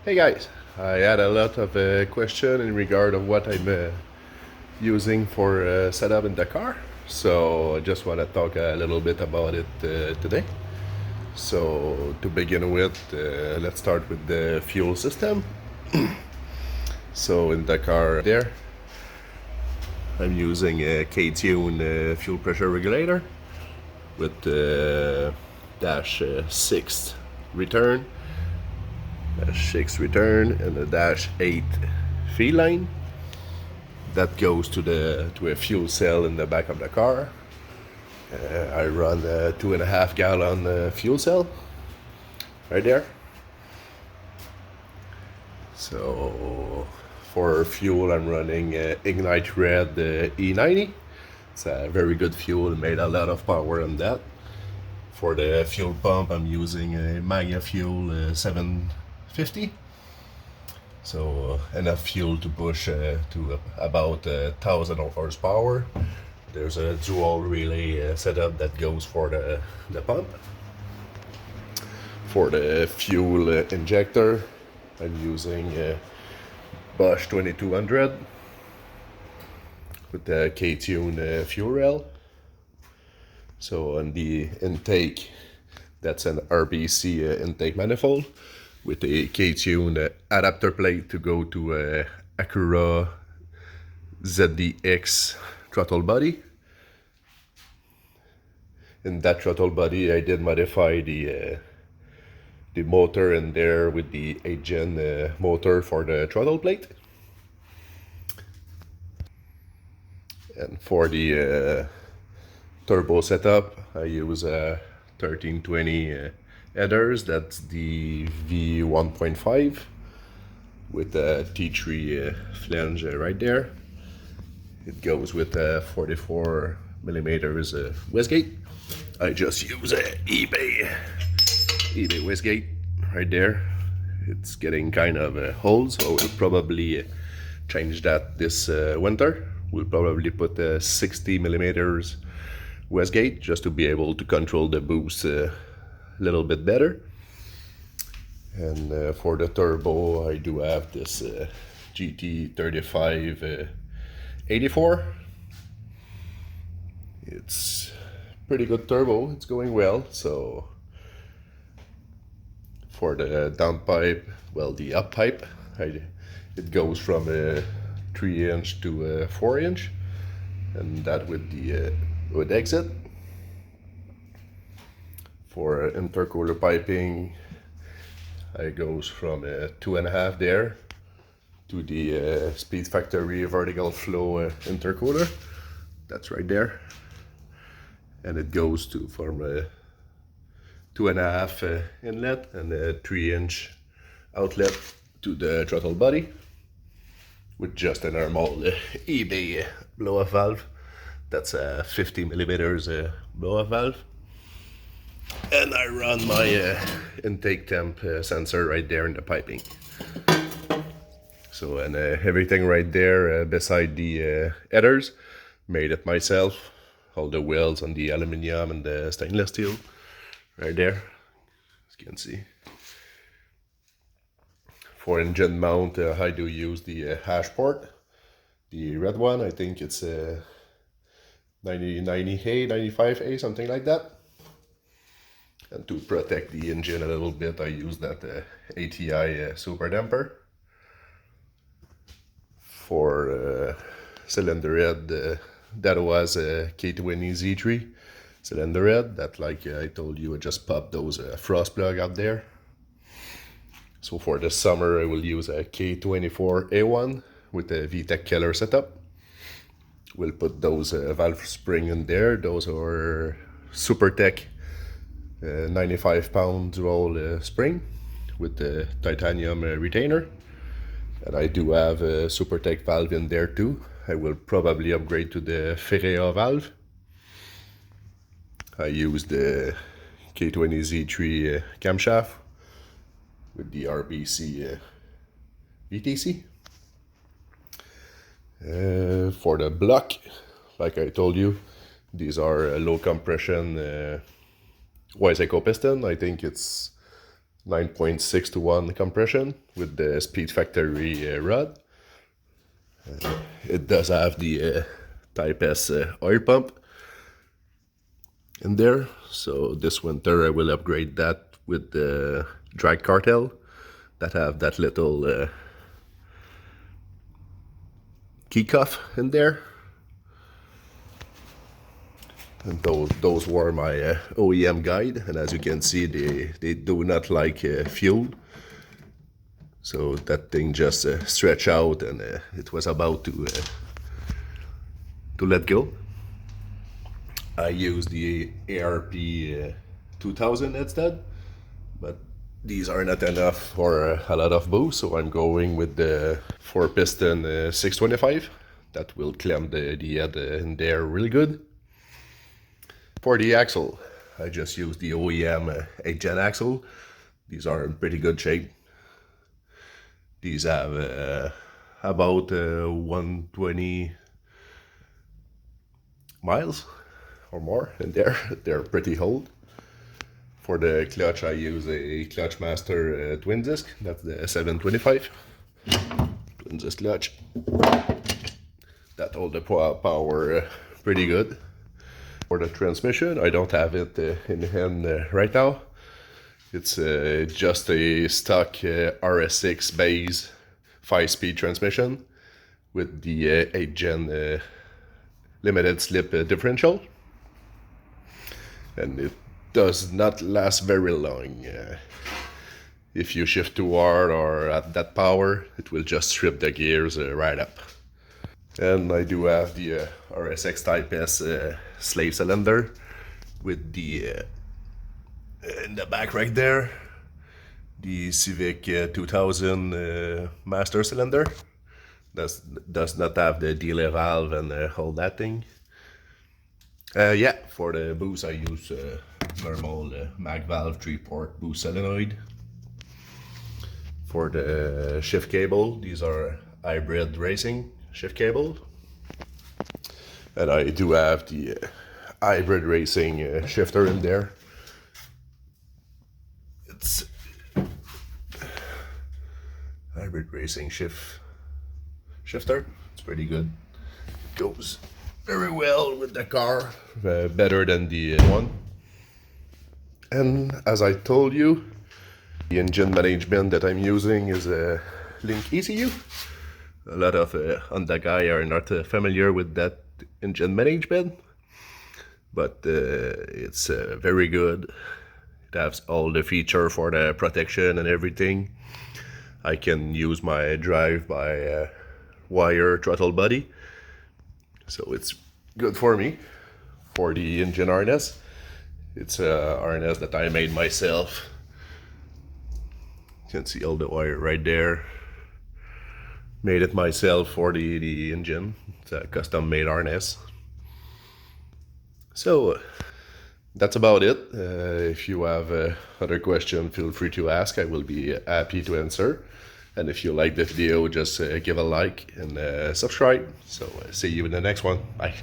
Hey guys, I had a lot of question in regard of what I'm using for setup in the car. So I just want to talk a little bit about it today. So to begin with, let's start with the fuel system. So in the car there, I'm using a K-Tune fuel pressure regulator with dash 6 return, dash 6 return, and a dash 8 feed line. That goes to a fuel cell in the back of the car. I run a 2.5 gallon fuel cell right there. So for fuel, I'm running Ignite Red E90. It's a very good fuel, made a lot of power on that. For the fuel pump, I'm using a Magna Fuel 750. So enough fuel to push to about 1,000 horsepower. There's a dual relay setup that goes for the pump. For the fuel injector, I'm using Bosch 2200 with the K-Tune fuel rail. So on the intake, that's an RBC intake manifold with a K-Tune adapter plate to go to Acura ZDX throttle body. In that throttle body, I did modify the motor in there with the 8-gen motor for the throttle plate. And for the turbo setup, I use a 1320 headers. That's the V1.5 with a T3 flange right there. It goes with a 44 millimeters wastegate. I just use a eBay wastegate right there. It's getting kind of old, so we'll probably change that this winter. We'll probably put a 60 millimeters wastegate just to be able to control the boost a little bit better. And for the turbo, I do have this GT35 84. It's pretty good turbo, it's going well. So for the downpipe, well, the up pipe, it goes from a 3-inch to a 4-inch, and that with the would exit. For intercooler piping, I goes from a 2.5 there to the Speed Factory vertical flow intercooler. That's right there, and it goes to from a 2.5 inlet and a 3-inch outlet to the throttle body with just a normal eBay blow-off valve. That's a 50 millimeters blow-off valve. And I run my intake temp sensor right there in the piping. So, and everything right there beside the headers, made it myself. All the welds on the aluminum and the stainless steel right there, as you can see. For engine mount, I do use the hash port, the red one. I think it's 90A, 95A, something like that. And to protect the engine a little bit, I use that ATI super damper. For cylinder head, that was a K20Z3 cylinder head that, like I told you, I just popped those frost plug out there. So for the summer, I will use a K24A1 with a VTEC Keller setup. We'll put those valve spring in there. Those are SuperTech 95-pound roll spring with the titanium retainer. And I do have a SuperTech valve in there too. I will probably upgrade to the Ferrea valve. I use the K20Z3 camshaft with the RBC VTC. For the block, like I told you, these are low compression Weiss Eco piston. I think it's 9.6 to 1 compression with the Speed Factory rod. It does have the Type S oil pump in there, so this winter I will upgrade that with the drag cartel that have that little key cuff in there. And those were my OEM guide, and as you can see, they do not like fuel. So that thing just stretched out, and it was about to let go. I used the ARP 2000 instead, but these are not enough for a lot of boost, so I'm going with the 4-piston 625. That will clamp the head in there really good. For the axle, I just used the OEM 8-gen axle. These are in pretty good shape. These have about 120 miles or more in there. They're pretty old. For the clutch, I use a Clutchmaster twin disc. That's the 725 twin disc clutch. That hold the power pretty good. For the transmission, I don't have it in hand right now. It's just a stock RS6 base 5-speed transmission with the 8-gen limited slip differential. And it does not last very long. If you shift too hard or at that power, it will just strip the gears right up. And I do have the RSX Type S slave cylinder with the in the back right there, the Civic 2000 master cylinder. Does not have the delay valve and all that thing. Yeah, for the boost I use normal mag valve 3-port boost solenoid. For the shift cable, these are hybrid racing shift cable. And I do have the hybrid racing shifter in there. It's hybrid racing shifter. It's pretty good. It goes very well with the car, better than the one. And as I told you, the engine management that I'm using is a Link ECU. A lot of Honda guys are not familiar with that engine management, but it's very good. It has all the feature for the protection and everything. I can use my drive-by-wire throttle body, so it's good for me. For the engine harness, it's a harness that I made myself. You can see all the wire right there. Made it myself for the engine. It's a custom made harness. So that's about it. If you have other questions, feel free to ask. I will be happy to answer. And if you like the video, just give a like and subscribe. So see you in the next one. Bye.